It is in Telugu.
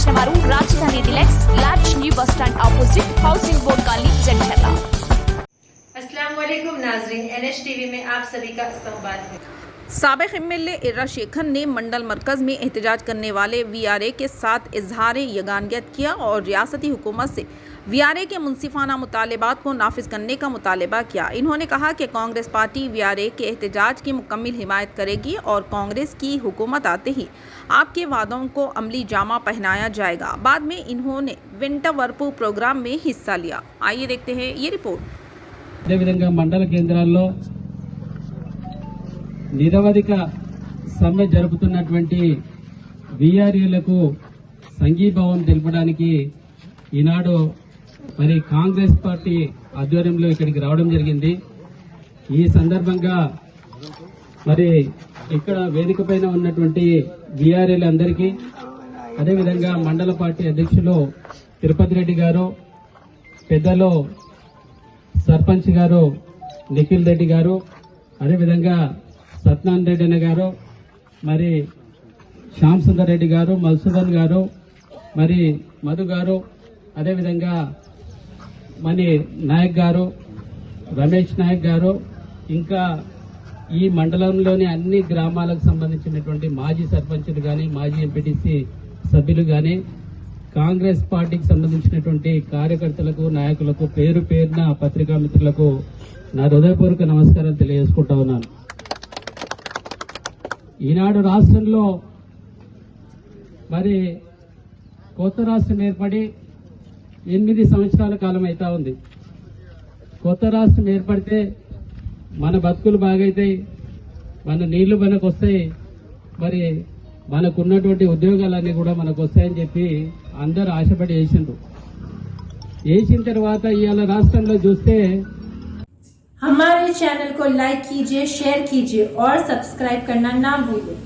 సంప్రదించిన వారు Rajdhani deluxe large new bus stand opposite housing board colony Jandla. अस्सलाम वालेकुम नाज़रीन, NH टीवी में आप सभी का इस्तकबाल है। साबिक एमएलए इर्रा शेखर ने मंडल मरकज में एहतजाज करने वाले वीआरए के साथ इजहार यगानियत किया और रियासती हुकूमत से वीआरए के मुनसिफाना मुतालबात को नाफिज करने का मुतालबा किया। इन्होंने कहा कि कांग्रेस पार्टी वीआरए के एहतजाज की मुकम्मल हिमायत करेगी और कांग्रेस की हुकूमत आते ही आपके वादों को अमली जामा पहनाया जाएगा। बाद में इन्होंने विंटर वर्पू प्रोग्राम में हिस्सा लिया। आइए देखते हैं ये रिपोर्ट। అదేవిధంగా మండల కేంద్రాల్లో నిరవధిక సమ్మె జరుపుతున్నటువంటి వీఆర్ఏలకు సంఘీభావం తెలపడానికి ఈనాడు మరి కాంగ్రెస్ పార్టీ ఆధ్వర్యంలో ఇక్కడికి రావడం జరిగింది। ఈ సందర్భంగా మరి ఇక్కడ వేదిక పైన ఉన్నటువంటి వీఆర్ఏలందరికీ అదేవిధంగా మండల పార్టీ అధ్యక్షులు తిరుపతి రెడ్డి గారు, పెద్దలు సర్పంచ్ గారు నిఖిల్ రెడ్డి గారు, అదేవిధంగా సత్యనారాయణ రెడ్డి అన్న గారు, మరి శ్యామ్ సుందర్ రెడ్డి గారు, మధుసూదన్ గారు, మరి మధు గారు, అదేవిధంగా మణి నాయక్ గారు, రమేష్ నాయక్ గారు, ఇంకా ఈ మండలంలోని అన్ని గ్రామాలకు సంబంధించినటువంటి మాజీ సర్పంచులు కానీ, మాజీ ఎంపీటీసీ సభ్యులు కానీ, కాంగ్రెస్ పార్టీకి సంబంధించినటువంటి కార్యకర్తలకు, నాయకులకు పేరు పేరున పత్రికా మిత్రులకు నా హృదయపూర్వక నమస్కారం తెలియజేసుకుంటా ఉన్నాను। ఈనాడు రాష్ట్రంలో మరి కొత్త రాష్ట్రం ఏర్పడి 8 సంవత్సరాల కాలం అవుతా ఉంది। కొత్త రాష్ట్రం ఏర్పడితే మన బతుకులు బాగైతాయి, మన నీళ్లు మనకు వస్తాయి, మరి మనకున్నటువంటి ఉద్యోగాలన్నీ కూడా మనకు వస్తాయని చెప్పి అందరూ ఆశపడి వేసిన తర్వాత ఇవాళ రాష్ట్రంలో చూస్తే हमारे चैनल को लाइक कीजिए, शेयर कीजिए और सब्सक्राइब करना ना भूलें।